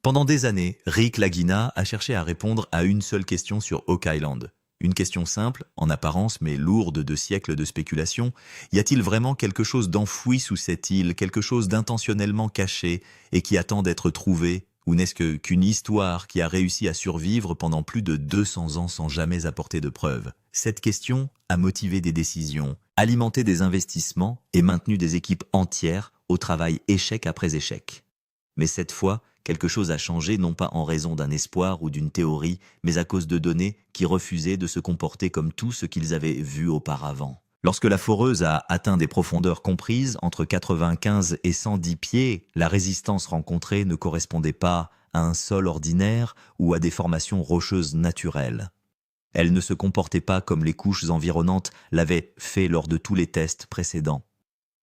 Pendant des années, Rick Lagina a cherché à répondre à une seule question sur Oak Island. Une question simple, en apparence, mais lourde de siècles de spéculation. Y a-t-il vraiment quelque chose d'enfoui sous cette île, quelque chose d'intentionnellement caché et qui attend d'être trouvé? Ou n'est-ce qu'une histoire qui a réussi à survivre pendant plus de 200 ans sans jamais apporter de preuves? Cette question a motivé des décisions, alimenté des investissements et maintenu des équipes entières au travail échec après échec. Mais cette fois, quelque chose a changé non pas en raison d'un espoir ou d'une théorie, mais à cause de données qui refusaient de se comporter comme tout ce qu'ils avaient vu auparavant. Lorsque la foreuse a atteint des profondeurs comprises entre 95 et 110 pieds, la résistance rencontrée ne correspondait pas à un sol ordinaire ou à des formations rocheuses naturelles. Elle ne se comportait pas comme les couches environnantes l'avaient fait lors de tous les tests précédents.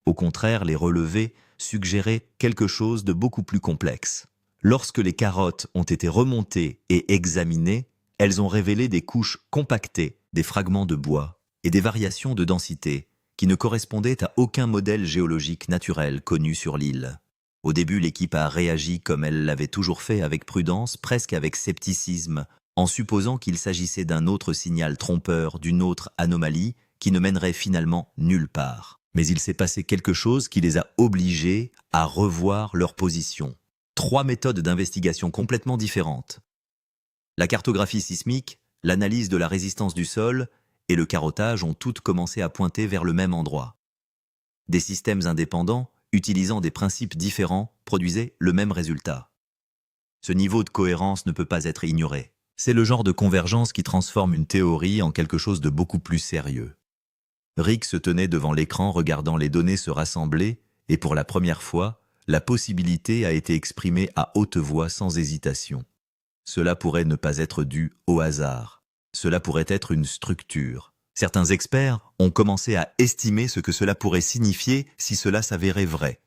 Au contraire, les relevés suggéraient quelque chose de beaucoup plus complexe. Lorsque les carottes ont été remontées et examinées, elles ont révélé des couches compactées, des fragments de bois et des variations de densité qui ne correspondaient à aucun modèle géologique naturel connu sur l'île. Au début, l'équipe a réagi comme elle l'avait toujours fait, avec prudence, presque avec scepticisme, en supposant qu'il s'agissait d'un autre signal trompeur, d'une autre anomalie qui ne mènerait finalement nulle part. Mais il s'est passé quelque chose qui les a obligés à revoir leur position. 3 méthodes d'investigation complètement différentes. La cartographie sismique, l'analyse de la résistance du sol et le carottage ont toutes commencé à pointer vers le même endroit. Des systèmes indépendants, utilisant des principes différents, produisaient le même résultat. Ce niveau de cohérence ne peut pas être ignoré. C'est le genre de convergence qui transforme une théorie en quelque chose de beaucoup plus sérieux. Rick se tenait devant l'écran regardant les données se rassembler et pour la première fois, la possibilité a été exprimée à haute voix sans hésitation. Cela pourrait ne pas être dû au hasard. Cela pourrait être une structure. Certains experts ont commencé à estimer ce que cela pourrait signifier si cela s'avérait vrai.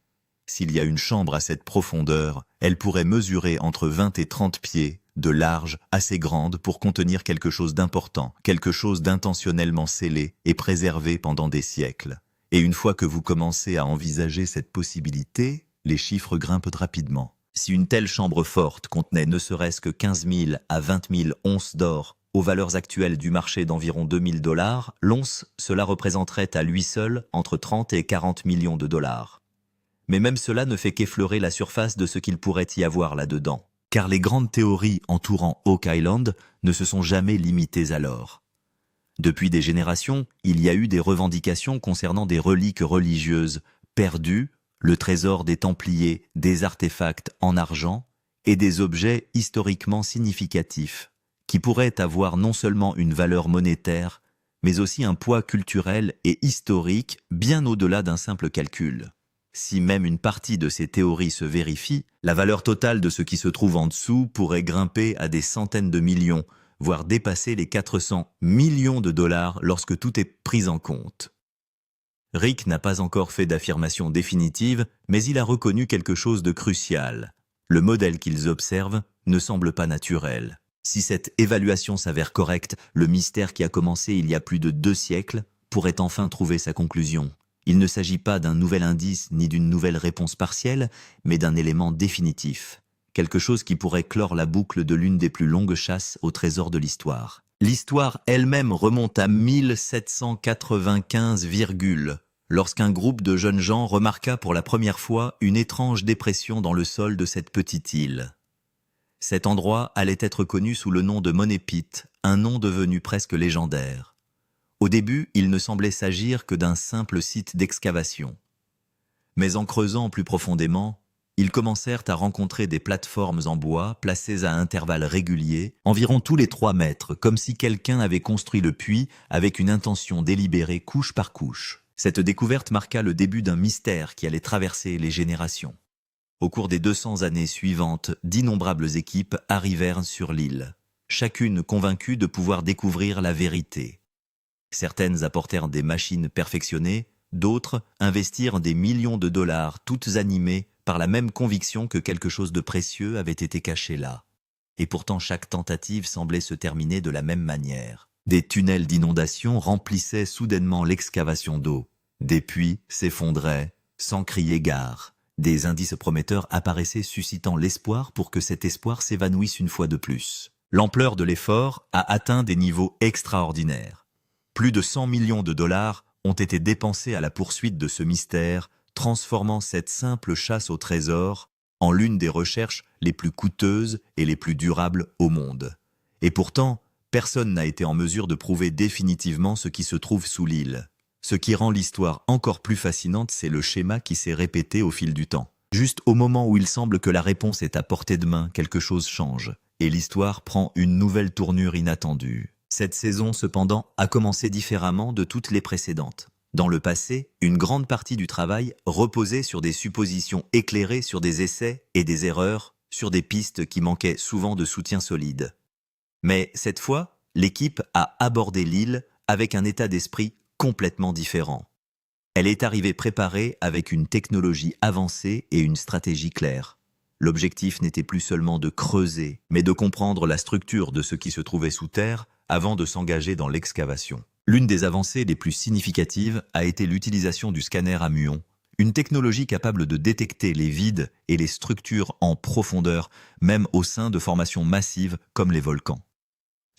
S'il y a une chambre à cette profondeur, elle pourrait mesurer entre 20 et 30 pieds de large, assez grande pour contenir quelque chose d'important, quelque chose d'intentionnellement scellé et préservé pendant des siècles. Et une fois que vous commencez à envisager cette possibilité, les chiffres grimpent rapidement. Si une telle chambre forte contenait ne serait-ce que 15 000 à 20 000 onces d'or, aux valeurs actuelles du marché d'environ 2 000 $, l'once, cela représenterait à lui seul entre 30 et 40 millions de dollars. Mais même cela ne fait qu'effleurer la surface de ce qu'il pourrait y avoir là-dedans. Car les grandes théories entourant Oak Island ne se sont jamais limitées alors. Depuis des générations, il y a eu des revendications concernant des reliques religieuses perdues, le trésor des Templiers, des artefacts en argent et des objets historiquement significatifs, qui pourraient avoir non seulement une valeur monétaire, mais aussi un poids culturel et historique bien au-delà d'un simple calcul. Si même une partie de ces théories se vérifie, la valeur totale de ce qui se trouve en dessous pourrait grimper à des centaines de millions, voire dépasser les 400 millions de dollars lorsque tout est pris en compte. Rick n'a pas encore fait d'affirmation définitive, mais il a reconnu quelque chose de crucial. Le modèle qu'ils observent ne semble pas naturel. Si cette évaluation s'avère correcte, le mystère qui a commencé il y a plus de 2 siècles pourrait enfin trouver sa conclusion. Il ne s'agit pas d'un nouvel indice ni d'une nouvelle réponse partielle, mais d'un élément définitif. Quelque chose qui pourrait clore la boucle de l'une des plus longues chasses au trésor de l'histoire. L'histoire elle-même remonte à 1795, lorsqu'un groupe de jeunes gens remarqua pour la première fois une étrange dépression dans le sol de cette petite île. Cet endroit allait être connu sous le nom de Money Pit, un nom devenu presque légendaire. Au début, il ne semblait s'agir que d'un simple site d'excavation. Mais en creusant plus profondément, ils commencèrent à rencontrer des plateformes en bois placées à intervalles réguliers, environ tous les 3 mètres, comme si quelqu'un avait construit le puits avec une intention délibérée couche par couche. Cette découverte marqua le début d'un mystère qui allait traverser les générations. Au cours des 200 années suivantes, d'innombrables équipes arrivèrent sur l'île, chacune convaincue de pouvoir découvrir la vérité. Certaines apportèrent des machines perfectionnées, d'autres investirent des millions de dollars, toutes animées par la même conviction que quelque chose de précieux avait été caché là. Et pourtant chaque tentative semblait se terminer de la même manière. Des tunnels d'inondation remplissaient soudainement l'excavation d'eau. Des puits s'effondraient sans crier gare. Des indices prometteurs apparaissaient suscitant l'espoir pour que cet espoir s'évanouisse une fois de plus. L'ampleur de l'effort a atteint des niveaux extraordinaires. Plus de 100 millions de dollars ont été dépensés à la poursuite de ce mystère, transformant cette simple chasse au trésor en l'une des recherches les plus coûteuses et les plus durables au monde. Et pourtant, personne n'a été en mesure de prouver définitivement ce qui se trouve sous l'île. Ce qui rend l'histoire encore plus fascinante, c'est le schéma qui s'est répété au fil du temps. Juste au moment où il semble que la réponse est à portée de main, quelque chose change, et l'histoire prend une nouvelle tournure inattendue. Cette saison, cependant, a commencé différemment de toutes les précédentes. Dans le passé, une grande partie du travail reposait sur des suppositions éclairées sur des essais et des erreurs, sur des pistes qui manquaient souvent de soutien solide. Mais cette fois, l'équipe a abordé l'île avec un état d'esprit complètement différent. Elle est arrivée préparée avec une technologie avancée et une stratégie claire. L'objectif n'était plus seulement de creuser, mais de comprendre la structure de ce qui se trouvait sous terre avant de s'engager dans l'excavation. L'une des avancées les plus significatives a été l'utilisation du scanner à muons, une technologie capable de détecter les vides et les structures en profondeur, même au sein de formations massives comme les volcans.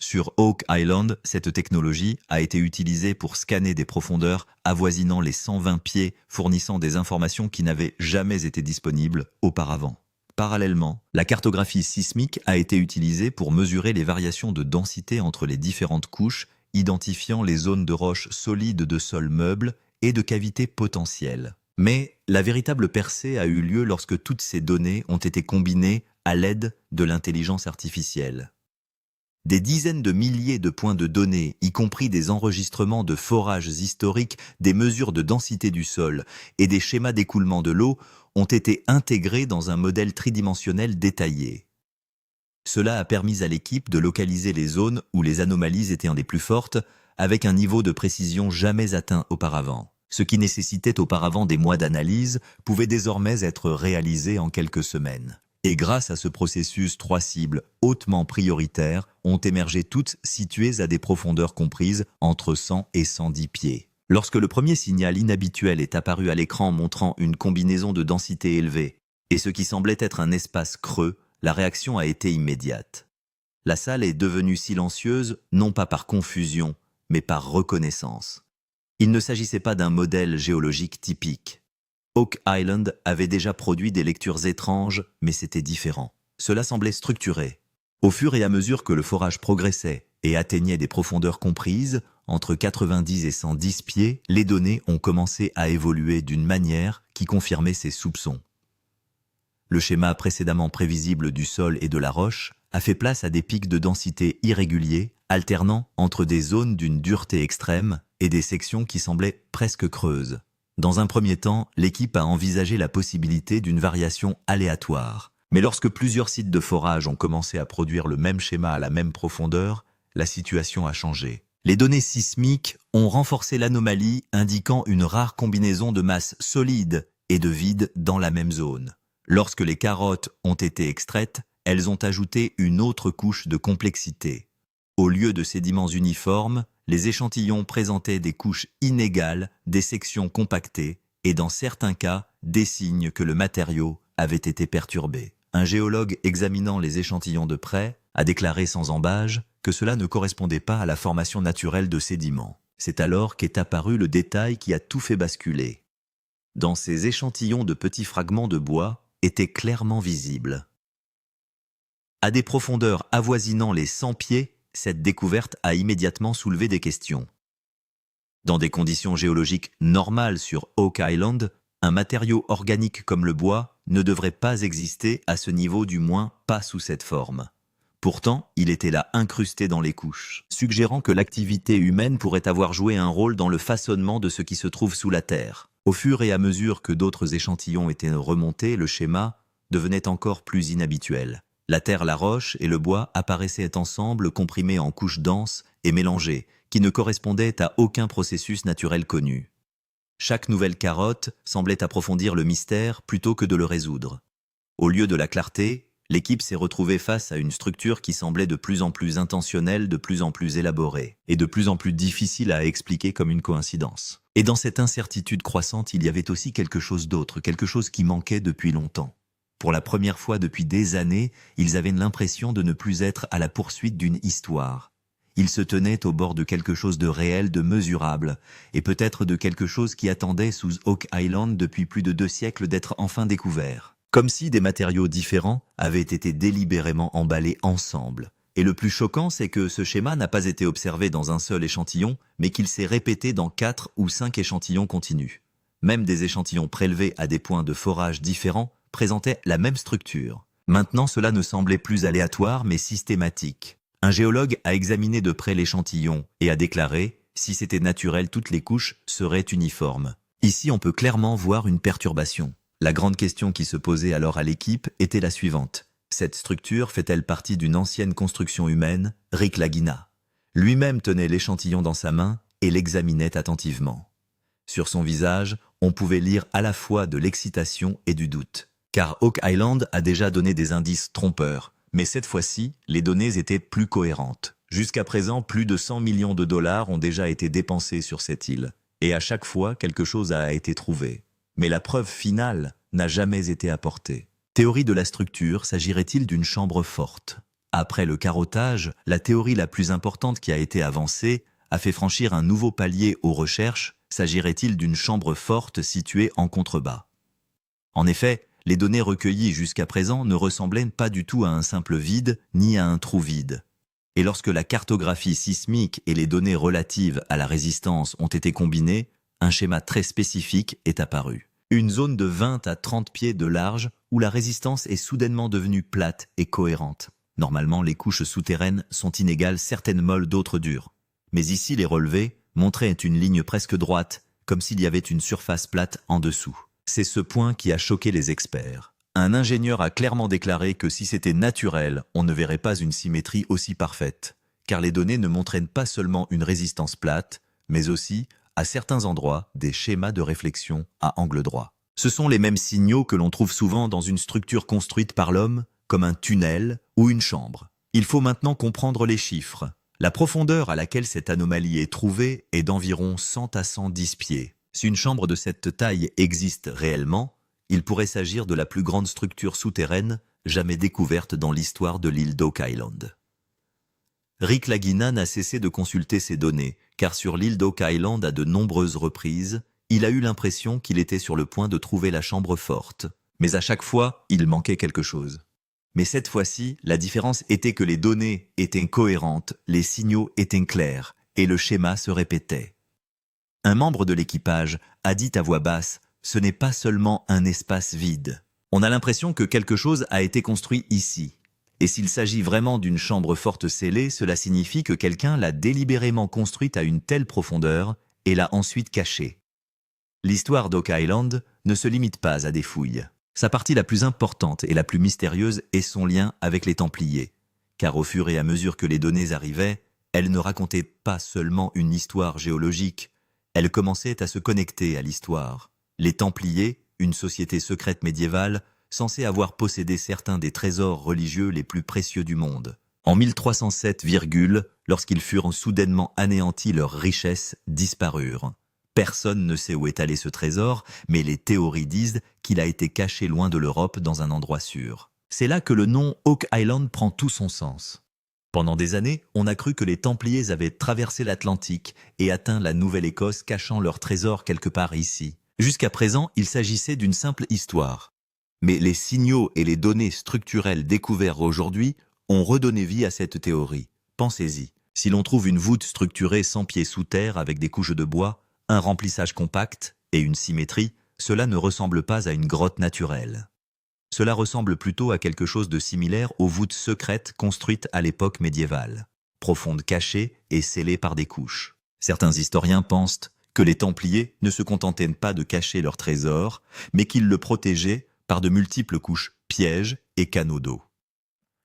Sur Oak Island, cette technologie a été utilisée pour scanner des profondeurs avoisinant les 120 pieds, fournissant des informations qui n'avaient jamais été disponibles auparavant. Parallèlement, la cartographie sismique a été utilisée pour mesurer les variations de densité entre les différentes couches, identifiant les zones de roches solides de sol meuble et de cavités potentielles. Mais la véritable percée a eu lieu lorsque toutes ces données ont été combinées à l'aide de l'intelligence artificielle. Des dizaines de milliers de points de données, y compris des enregistrements de forages historiques, des mesures de densité du sol et des schémas d'écoulement de l'eau, ont été intégrés dans un modèle tridimensionnel détaillé. Cela a permis à l'équipe de localiser les zones où les anomalies étaient les plus fortes, avec un niveau de précision jamais atteint auparavant. Ce qui nécessitait auparavant des mois d'analyse pouvait désormais être réalisé en quelques semaines. Et grâce à ce processus, 3 cibles hautement prioritaires ont émergé toutes situées à des profondeurs comprises entre 100 et 110 pieds. Lorsque le premier signal inhabituel est apparu à l'écran montrant une combinaison de densité élevée et ce qui semblait être un espace creux, la réaction a été immédiate. La salle est devenue silencieuse, non pas par confusion, mais par reconnaissance. Il ne s'agissait pas d'un modèle géologique typique. Oak Island avait déjà produit des lectures étranges, mais c'était différent. Cela semblait structuré. Au fur et à mesure que le forage progressait et atteignait des profondeurs comprises, entre 90 et 110 pieds, les données ont commencé à évoluer d'une manière qui confirmait ses soupçons. Le schéma précédemment prévisible du sol et de la roche a fait place à des pics de densité irréguliers, alternant entre des zones d'une dureté extrême et des sections qui semblaient presque creuses. Dans un premier temps, l'équipe a envisagé la possibilité d'une variation aléatoire. Mais lorsque plusieurs sites de forage ont commencé à produire le même schéma à la même profondeur, la situation a changé. Les données sismiques ont renforcé l'anomalie, indiquant une rare combinaison de masse solide et de vide dans la même zone. Lorsque les carottes ont été extraites, elles ont ajouté une autre couche de complexité. Au lieu de sédiments uniformes, les échantillons présentaient des couches inégales, des sections compactées et dans certains cas, des signes que le matériau avait été perturbé. Un géologue examinant les échantillons de près a déclaré sans embâge que cela ne correspondait pas à la formation naturelle de sédiments. C'est alors qu'est apparu le détail qui a tout fait basculer. Dans ces échantillons de petits fragments de bois étaient clairement visibles. À des profondeurs avoisinant les 100 pieds, cette découverte a immédiatement soulevé des questions. Dans des conditions géologiques normales sur Oak Island, un matériau organique comme le bois ne devrait pas exister à ce niveau, du moins pas sous cette forme. Pourtant, il était là incrusté dans les couches, suggérant que l'activité humaine pourrait avoir joué un rôle dans le façonnement de ce qui se trouve sous la terre. Au fur et à mesure que d'autres échantillons étaient remontés, le schéma devenait encore plus inhabituel. La terre, la roche et le bois apparaissaient ensemble, comprimés en couches denses et mélangées, qui ne correspondaient à aucun processus naturel connu. Chaque nouvelle carotte semblait approfondir le mystère plutôt que de le résoudre. Au lieu de la clarté, L'équipe s'est retrouvée face à une structure qui semblait de plus en plus intentionnelle, de plus en plus élaborée, et de plus en plus difficile à expliquer comme une coïncidence. Et dans cette incertitude croissante, il y avait aussi quelque chose d'autre, quelque chose qui manquait depuis longtemps. Pour la première fois depuis des années, ils avaient l'impression de ne plus être à la poursuite d'une histoire. Ils se tenaient au bord de quelque chose de réel, de mesurable, et peut-être de quelque chose qui attendait sous Oak Island depuis plus de 2 siècles d'être enfin découvert. Comme si des matériaux différents avaient été délibérément emballés ensemble. Et le plus choquant, c'est que ce schéma n'a pas été observé dans un seul échantillon, mais qu'il s'est répété dans 4 ou 5 échantillons continus. Même des échantillons prélevés à des points de forage différents présentaient la même structure. Maintenant, cela ne semblait plus aléatoire, mais systématique. Un géologue a examiné de près l'échantillon et a déclaré « si c'était naturel, toutes les couches seraient uniformes ». Ici, on peut clairement voir une perturbation. La grande question qui se posait alors à l'équipe était la suivante. Cette structure fait-elle partie d'une ancienne construction humaine, Rick Lagina? Lui-même tenait l'échantillon dans sa main et l'examinait attentivement. Sur son visage, on pouvait lire à la fois de l'excitation et du doute. Car Oak Island a déjà donné des indices trompeurs. Mais cette fois-ci, les données étaient plus cohérentes. Jusqu'à présent, plus de 100 millions de dollars ont déjà été dépensés sur cette île. Et à chaque fois, quelque chose a été trouvé. Mais la preuve finale n'a jamais été apportée. Théorie de la structure, s'agirait-il d'une chambre forte? Après le carottage, la théorie la plus importante qui a été avancée a fait franchir un nouveau palier aux recherches, s'agirait-il d'une chambre forte située en contrebas? En effet, les données recueillies jusqu'à présent ne ressemblaient pas du tout à un simple vide ni à un trou vide. Et lorsque la cartographie sismique et les données relatives à la résistance ont été combinées, un schéma très spécifique est apparu. Une zone de 20 à 30 pieds de large où la résistance est soudainement devenue plate et cohérente. Normalement, les couches souterraines sont inégales, certaines molles, d'autres dures. Mais ici, les relevés montraient une ligne presque droite, comme s'il y avait une surface plate en dessous. C'est ce point qui a choqué les experts. Un ingénieur a clairement déclaré que si c'était naturel, on ne verrait pas une symétrie aussi parfaite, car les données ne montraient pas seulement une résistance plate, mais aussi, à certains endroits, des schémas de réflexion à angle droit. Ce sont les mêmes signaux que l'on trouve souvent dans une structure construite par l'homme, comme un tunnel ou une chambre. Il faut maintenant comprendre les chiffres. La profondeur à laquelle cette anomalie est trouvée est d'environ 100 à 110 pieds. Si une chambre de cette taille existe réellement, il pourrait s'agir de la plus grande structure souterraine jamais découverte dans l'histoire de l'île d'Oak Island. Rick Lagina n'a cessé de consulter ces données, car sur l'île d'Oak Island à de nombreuses reprises, il a eu l'impression qu'il était sur le point de trouver la chambre forte. Mais à chaque fois, il manquait quelque chose. Mais cette fois-ci, la différence était que les données étaient cohérentes, les signaux étaient clairs, et le schéma se répétait. Un membre de l'équipage a dit à voix basse « Ce n'est pas seulement un espace vide. On a l'impression que quelque chose a été construit ici. Et s'il s'agit vraiment d'une chambre forte scellée, cela signifie que quelqu'un l'a délibérément construite à une telle profondeur et l'a ensuite cachée. » L'histoire d'Oak Island ne se limite pas à des fouilles. Sa partie la plus importante et la plus mystérieuse est son lien avec les Templiers. Car au fur et à mesure que les données arrivaient, elles ne racontaient pas seulement une histoire géologique, elles commençaient à se connecter à l'histoire. Les Templiers, une société secrète médiévale, censée avoir possédé certains des trésors religieux les plus précieux du monde. En 1307, lorsqu'ils furent soudainement anéantis, leurs richesses disparurent. Personne ne sait où est allé ce trésor, mais les théories disent qu'il a été caché loin de l'Europe dans un endroit sûr. C'est là que le nom Oak Island prend tout son sens. Pendant des années, on a cru que les Templiers avaient traversé l'Atlantique et atteint la Nouvelle-Écosse, cachant leur trésor quelque part ici. Jusqu'à présent, il s'agissait d'une simple histoire. Mais les signaux et les données structurelles découverts aujourd'hui ont redonné vie à cette théorie. Pensez-y. Si l'on trouve une voûte structurée 100 pieds sous terre avec des couches de bois, un remplissage compact et une symétrie, cela ne ressemble pas à une grotte naturelle. Cela ressemble plutôt à quelque chose de similaire aux voûtes secrètes construites à l'époque médiévale, profondes, cachées et scellées par des couches. Certains historiens pensent que les Templiers ne se contentaient pas de cacher leur trésor, mais qu'ils le protégeaient par de multiples couches pièges et canaux d'eau.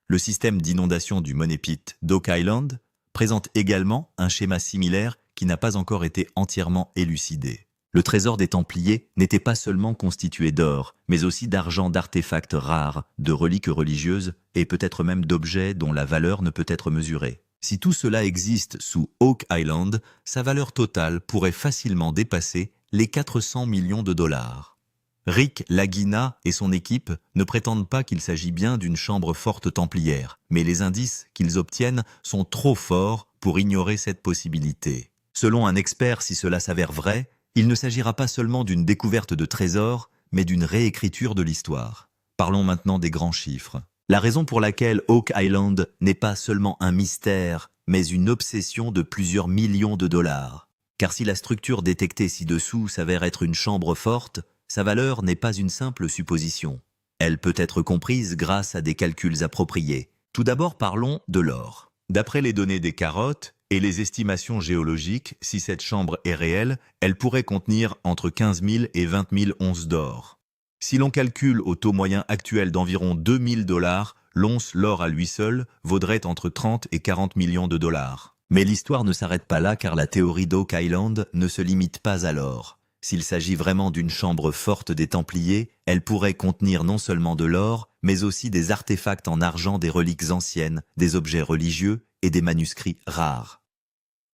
Le système d'inondation du Money Pit d'Oak Island présente également un schéma similaire qui n'a pas encore été entièrement élucidé. Le trésor des Templiers n'était pas seulement constitué d'or, mais aussi d'argent, d'artefacts rares, de reliques religieuses et peut-être même d'objets dont la valeur ne peut être mesurée. Si tout cela existe sous Oak Island, sa valeur totale pourrait facilement dépasser les 400 millions de dollars. Rick Lagina et son équipe ne prétendent pas qu'il s'agit bien d'une chambre forte templière, mais les indices qu'ils obtiennent sont trop forts pour ignorer cette possibilité. Selon un expert, si cela s'avère vrai, il ne s'agira pas seulement d'une découverte de trésors, mais d'une réécriture de l'histoire. Parlons maintenant des grands chiffres. La raison pour laquelle Oak Island n'est pas seulement un mystère, mais une obsession de plusieurs millions de dollars. Car si la structure détectée ci-dessous s'avère être une chambre forte, sa valeur n'est pas une simple supposition. Elle peut être comprise grâce à des calculs appropriés. Tout d'abord, parlons de l'or. D'après les données des carottes et les estimations géologiques, si cette chambre est réelle, elle pourrait contenir entre 15 000 et 20 000 onces d'or. Si l'on calcule au taux moyen actuel d'environ 2 000 $, l'once l'or à lui seul vaudrait entre 30 et 40 millions de dollars. Mais l'histoire ne s'arrête pas là car la théorie d'Oak Island ne se limite pas à l'or. S'il s'agit vraiment d'une chambre forte des Templiers, elle pourrait contenir non seulement de l'or, mais aussi des artefacts en argent, des reliques anciennes, des objets religieux et des manuscrits rares.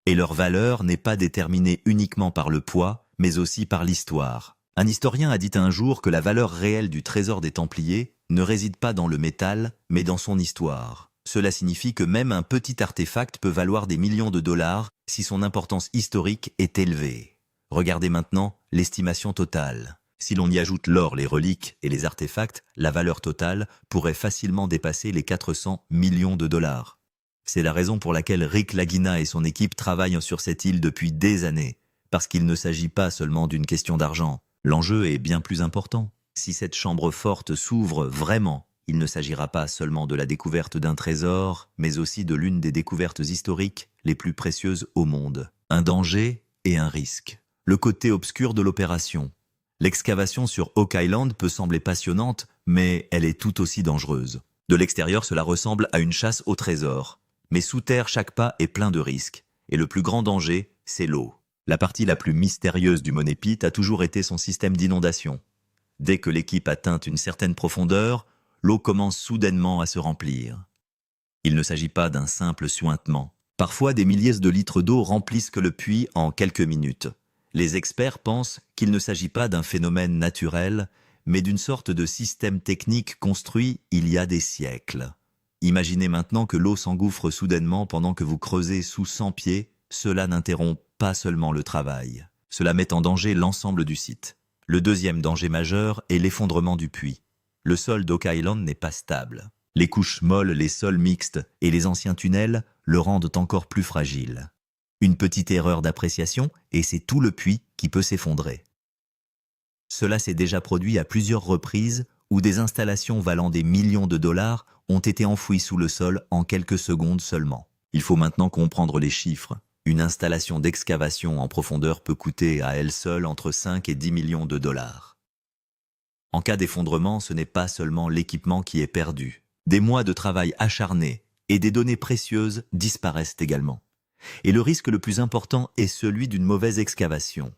Et leur valeur n'est pas déterminée uniquement par le poids, mais aussi par l'histoire. Un historien a dit un jour que la valeur réelle du trésor des Templiers ne réside pas dans le métal, mais dans son histoire. Cela signifie que même un petit artefact peut valoir des millions de dollars si son importance historique est élevée. Regardez maintenant l'estimation totale. Si l'on y ajoute l'or, les reliques et les artefacts, la valeur totale pourrait facilement dépasser les 400 millions de dollars. C'est la raison pour laquelle Rick Lagina et son équipe travaillent sur cette île depuis des années, parce qu'il ne s'agit pas seulement d'une question d'argent. L'enjeu est bien plus important. Si cette chambre forte s'ouvre vraiment, il ne s'agira pas seulement de la découverte d'un trésor, mais aussi de l'une des découvertes historiques les plus précieuses au monde. Un danger et un risque. Le côté obscur de l'opération. L'excavation sur Oak Island peut sembler passionnante, mais elle est tout aussi dangereuse. De l'extérieur, cela ressemble à une chasse au trésor. Mais sous terre, chaque pas est plein de risques. Et le plus grand danger, c'est l'eau. La partie la plus mystérieuse du Money Pit a toujours été son système d'inondation. Dès que l'équipe atteint une certaine profondeur, l'eau commence soudainement à se remplir. Il ne s'agit pas d'un simple suintement. Parfois, des milliers de litres d'eau remplissent le puits en quelques minutes. Les experts pensent qu'il ne s'agit pas d'un phénomène naturel, mais d'une sorte de système technique construit il y a des siècles. Imaginez maintenant que l'eau s'engouffre soudainement pendant que vous creusez sous 100 pieds, cela n'interrompt pas seulement le travail. Cela met en danger l'ensemble du site. Le deuxième danger majeur est l'effondrement du puits. Le sol d'Oak Island n'est pas stable. Les couches molles, les sols mixtes et les anciens tunnels le rendent encore plus fragile. Une petite erreur d'appréciation et c'est tout le puits qui peut s'effondrer. Cela s'est déjà produit à plusieurs reprises où des installations valant des millions de dollars ont été enfouies sous le sol en quelques secondes seulement. Il faut maintenant comprendre les chiffres. Une installation d'excavation en profondeur peut coûter à elle seule entre 5 et 10 millions de dollars. En cas d'effondrement, ce n'est pas seulement l'équipement qui est perdu. Des mois de travail acharné et des données précieuses disparaissent également. Et le risque le plus important est celui d'une mauvaise excavation.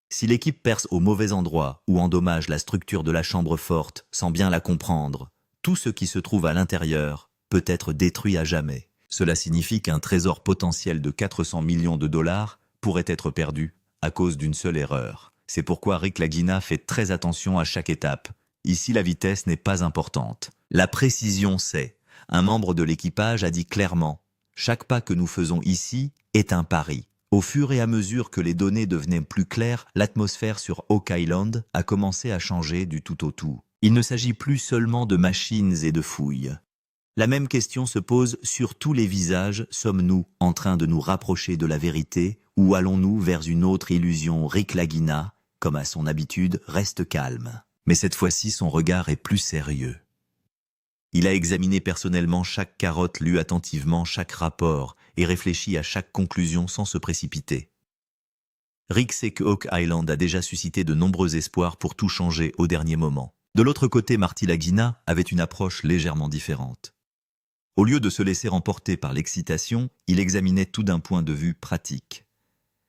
Si l'équipe perce au mauvais endroit ou endommage la structure de la chambre forte sans bien la comprendre, tout ce qui se trouve à l'intérieur peut être détruit à jamais. Cela signifie qu'un trésor potentiel de 400 millions de dollars pourrait être perdu à cause d'une seule erreur. C'est pourquoi Rick Lagina fait très attention à chaque étape. Ici, la vitesse n'est pas importante. La précision, c'est. Un membre de l'équipage a dit clairement « Chaque pas que nous faisons ici est un pari ». Au fur et à mesure que les données devenaient plus claires, l'atmosphère sur Oak Island a commencé à changer du tout au tout. Il ne s'agit plus seulement de machines et de fouilles. La même question se pose sur tous les visages. Sommes-nous en train de nous rapprocher de la vérité ou allons-nous vers une autre illusion? Rick Lagina, comme à son habitude, reste calme. Mais cette fois-ci, son regard est plus sérieux. Il a examiné personnellement chaque carotte, lu attentivement chaque rapport et réfléchi à chaque conclusion sans se précipiter. Rick sait que Oak Island a déjà suscité de nombreux espoirs pour tout changer au dernier moment. De l'autre côté, Marty Lagina avait une approche légèrement différente. Au lieu de se laisser emporter par l'excitation, il examinait tout d'un point de vue pratique.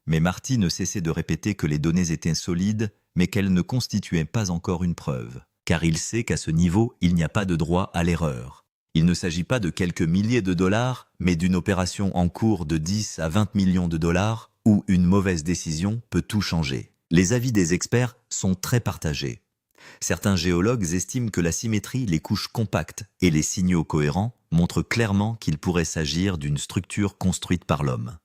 Mais Marty ne cessait de répéter que les données étaient solides, mais qu'elles ne constituaient pas encore une preuve. Car il sait qu'à ce niveau, il n'y a pas de droit à l'erreur. Il ne s'agit pas de quelques milliers de dollars, mais d'une opération en cours de 10 à 20 millions de dollars, où une mauvaise décision peut tout changer. Les avis des experts sont très partagés. Certains géologues estiment que la symétrie, les couches compactes et les signaux cohérents montrent clairement qu'il pourrait s'agir d'une structure construite par l'homme.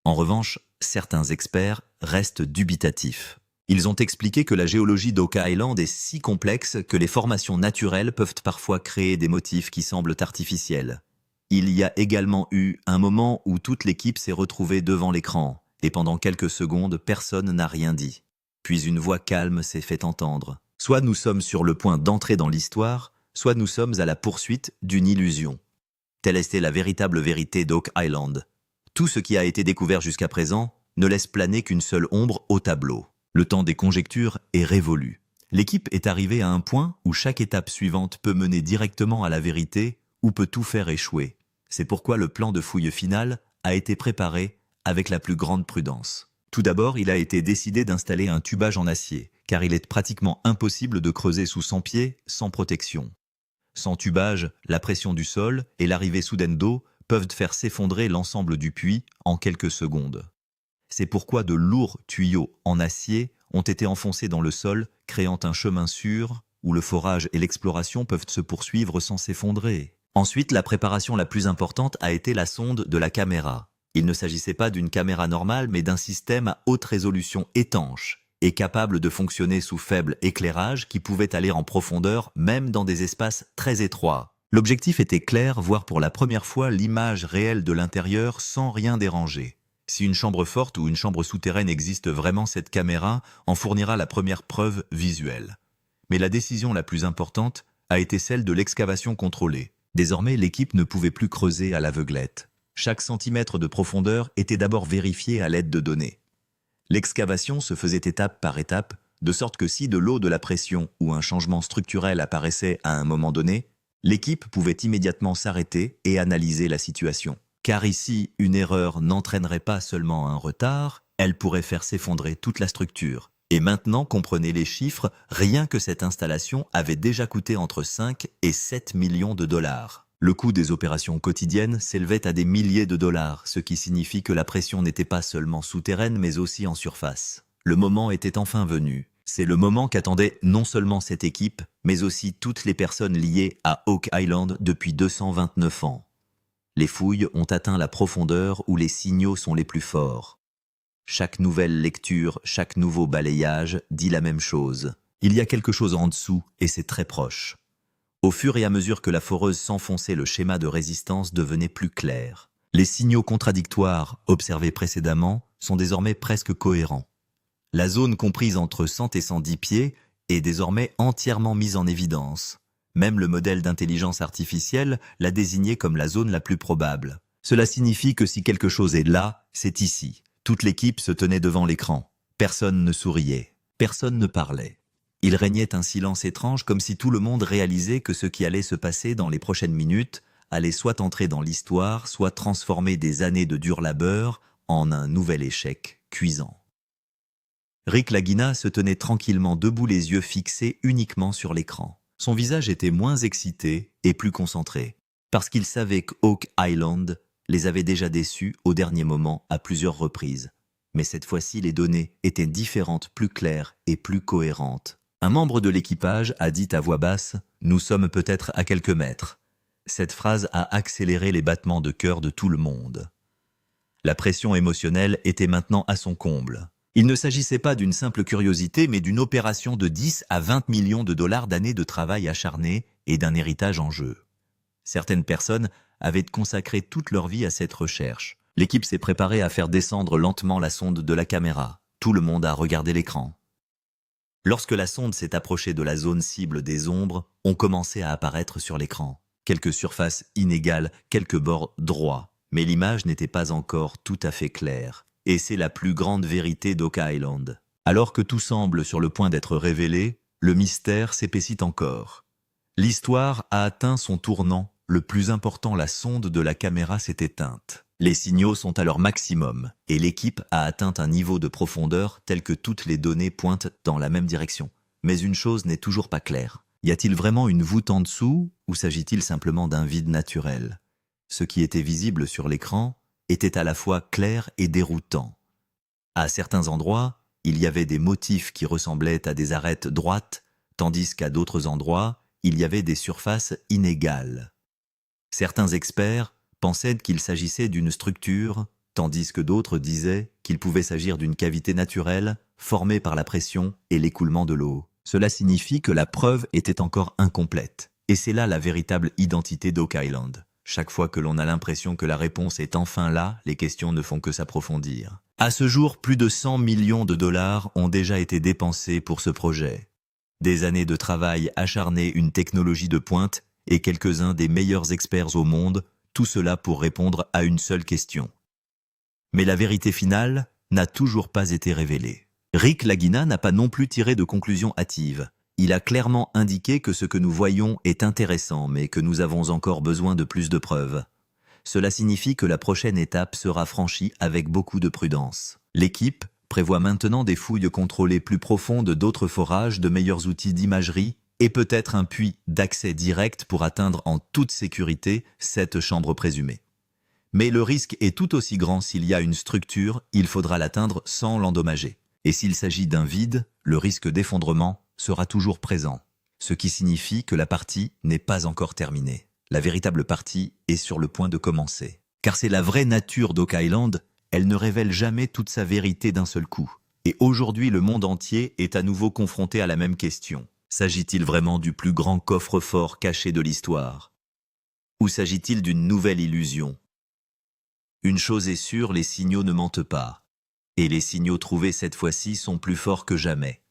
En revanche, certains experts restent dubitatifs. Ils ont expliqué que la géologie d'Oak Island est si complexe que les formations naturelles peuvent parfois créer des motifs qui semblent artificiels. Il y a également eu un moment où toute l'équipe s'est retrouvée devant l'écran, et pendant quelques secondes, personne n'a rien dit. Puis une voix calme s'est fait entendre. Soit nous sommes sur le point d'entrer dans l'histoire, soit nous sommes à la poursuite d'une illusion. Telle était la véritable vérité d'Oak Island. Tout ce qui a été découvert jusqu'à présent ne laisse planer qu'une seule ombre au tableau. Le temps des conjectures est révolu. L'équipe est arrivée à un point où chaque étape suivante peut mener directement à la vérité ou peut tout faire échouer. C'est pourquoi le plan de fouille final a été préparé avec la plus grande prudence. Tout d'abord, il a été décidé d'installer un tubage en acier, car il est pratiquement impossible de creuser sous 100 pieds sans protection. Sans tubage, la pression du sol et l'arrivée soudaine d'eau peuvent faire s'effondrer l'ensemble du puits en quelques secondes. C'est pourquoi de lourds tuyaux en acier ont été enfoncés dans le sol, créant un chemin sûr où le forage et l'exploration peuvent se poursuivre sans s'effondrer. Ensuite, la préparation la plus importante a été la sonde de la caméra. Il ne s'agissait pas d'une caméra normale, mais d'un système à haute résolution étanche et capable de fonctionner sous faible éclairage qui pouvait aller en profondeur même dans des espaces très étroits. L'objectif était clair, voir pour la première fois l'image réelle de l'intérieur sans rien déranger. Si une chambre forte ou une chambre souterraine existe vraiment, cette caméra en fournira la première preuve visuelle. Mais la décision la plus importante a été celle de l'excavation contrôlée. Désormais, l'équipe ne pouvait plus creuser à l'aveuglette. Chaque centimètre de profondeur était d'abord vérifié à l'aide de données. L'excavation se faisait étape par étape, de sorte que si de l'eau, de la pression ou un changement structurel apparaissait à un moment donné, l'équipe pouvait immédiatement s'arrêter et analyser la situation. Car ici, une erreur n'entraînerait pas seulement un retard, elle pourrait faire s'effondrer toute la structure. Et maintenant, comprenez les chiffres, rien que cette installation avait déjà coûté entre 5 et 7 millions de dollars. Le coût des opérations quotidiennes s'élevait à des milliers de dollars, ce qui signifie que la pression n'était pas seulement souterraine mais aussi en surface. Le moment était enfin venu. C'est le moment qu'attendait non seulement cette équipe, mais aussi toutes les personnes liées à Oak Island depuis 229 ans. Les fouilles ont atteint la profondeur où les signaux sont les plus forts. Chaque nouvelle lecture, chaque nouveau balayage dit la même chose. Il y a quelque chose en dessous et c'est très proche. Au fur et à mesure que la foreuse s'enfonçait, le schéma de résistance devenait plus clair. Les signaux contradictoires observés précédemment sont désormais presque cohérents. La zone comprise entre 100 et 110 pieds est désormais entièrement mise en évidence. Même le modèle d'intelligence artificielle l'a désignée comme la zone la plus probable. Cela signifie que si quelque chose est là, c'est ici. Toute l'équipe se tenait devant l'écran. Personne ne souriait. Personne ne parlait. Il régnait un silence étrange, comme si tout le monde réalisait que ce qui allait se passer dans les prochaines minutes allait soit entrer dans l'histoire, soit transformer des années de dur labeur en un nouvel échec cuisant. Rick Lagina se tenait tranquillement debout, les yeux fixés uniquement sur l'écran. Son visage était moins excité et plus concentré, parce qu'il savait qu'Oak Island les avait déjà déçus au dernier moment à plusieurs reprises. Mais cette fois-ci, les données étaient différentes, plus claires et plus cohérentes. Un membre de l'équipage a dit à voix basse « Nous sommes peut-être à quelques mètres ». Cette phrase a accéléré les battements de cœur de tout le monde. La pression émotionnelle était maintenant à son comble. Il ne s'agissait pas d'une simple curiosité, mais d'une opération de 10 à 20 millions de dollars d'années de travail acharné et d'un héritage en jeu. Certaines personnes avaient consacré toute leur vie à cette recherche. L'équipe s'est préparée à faire descendre lentement la sonde de la caméra. Tout le monde a regardé l'écran. Lorsque la sonde s'est approchée de la zone cible, des ombres ont commencé à apparaître sur l'écran. Quelques surfaces inégales, quelques bords droits. Mais l'image n'était pas encore tout à fait claire. Et c'est la plus grande vérité d'Oak Island. Alors que tout semble sur le point d'être révélé, le mystère s'épaissit encore. L'histoire a atteint son tournant le plus important, la sonde de la caméra s'est éteinte. Les signaux sont à leur maximum et l'équipe a atteint un niveau de profondeur tel que toutes les données pointent dans la même direction. Mais une chose n'est toujours pas claire. Y a-t-il vraiment une voûte en dessous ou s'agit-il simplement d'un vide naturel? Ce qui était visible sur l'écran était à la fois clair et déroutant. À certains endroits, il y avait des motifs qui ressemblaient à des arêtes droites, tandis qu'à d'autres endroits, il y avait des surfaces inégales. Certains experts pensaient qu'il s'agissait d'une structure, tandis que d'autres disaient qu'il pouvait s'agir d'une cavité naturelle formée par la pression et l'écoulement de l'eau. Cela signifie que la preuve était encore incomplète. Et c'est là la véritable identité d'Oak Island. Chaque fois que l'on a l'impression que la réponse est enfin là, les questions ne font que s'approfondir. À ce jour, plus de 100 millions de dollars ont déjà été dépensés pour ce projet. Des années de travail acharné, une technologie de pointe et quelques-uns des meilleurs experts au monde, tout cela pour répondre à une seule question. Mais la vérité finale n'a toujours pas été révélée. Rick Lagina n'a pas non plus tiré de conclusion hâtive. Il a clairement indiqué que ce que nous voyons est intéressant, mais que nous avons encore besoin de plus de preuves. Cela signifie que la prochaine étape sera franchie avec beaucoup de prudence. L'équipe prévoit maintenant des fouilles contrôlées plus profondes, d'autres forages, de meilleurs outils d'imagerie et peut-être un puits d'accès direct pour atteindre en toute sécurité cette chambre présumée. Mais le risque est tout aussi grand. S'il y a une structure, il faudra l'atteindre sans l'endommager. Et s'il s'agit d'un vide, le risque d'effondrement sera toujours présent, ce qui signifie que la partie n'est pas encore terminée. La véritable partie est sur le point de commencer. Car c'est la vraie nature d'Oak Island, elle ne révèle jamais toute sa vérité d'un seul coup. Et aujourd'hui, le monde entier est à nouveau confronté à la même question. S'agit-il vraiment du plus grand coffre-fort caché de l'histoire? Ou s'agit-il d'une nouvelle illusion? Une chose est sûre, les signaux ne mentent pas. Et les signaux trouvés cette fois-ci sont plus forts que jamais.